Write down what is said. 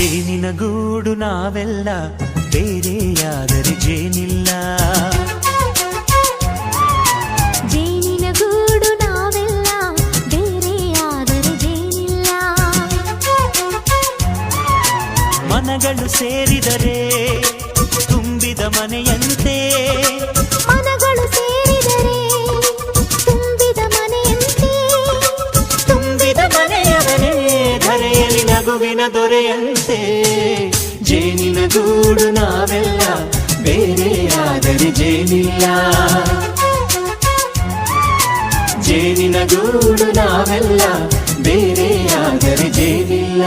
ಜೇನಿನ ಗೂಡು ನಾವೆಲ್ಲ ಬೇರೆಯಾದರೆ ಜೇನಿಲ್ಲ. ಜೇನಿನ ಗೂಡು ನಾವೆಲ್ಲ ಬೇರೆಯಾದರೆ ಜೇನಿಲ್ಲ. ಮನಗಳು ಸೇರಿದರೆ ತುಂಬಿದ ಮನೆಯಂತೆ. ಮನಗಳು ಸೇರಿದರೆ ತುಂಬಿದ ಮನೆಯಂತೆ. ತುಂಬಿದ ಮನೆಯವನೇ ಧರೆಯಲ್ಲಿ ನಗುವಿನ ದೊರೆಯಂತೆ. ಜೇನಿನ ಗೂಡು ನಾವೆಲ್ಲ ಬೇರೆಯಾದರೆ ಜೇನಿಲ್ಲ. ಜೇನಿನ ಗೂಡು ನಾವೆಲ್ಲ ಬೇರೆಯಾದರೆ ಜೇನಿಲ್ಲ.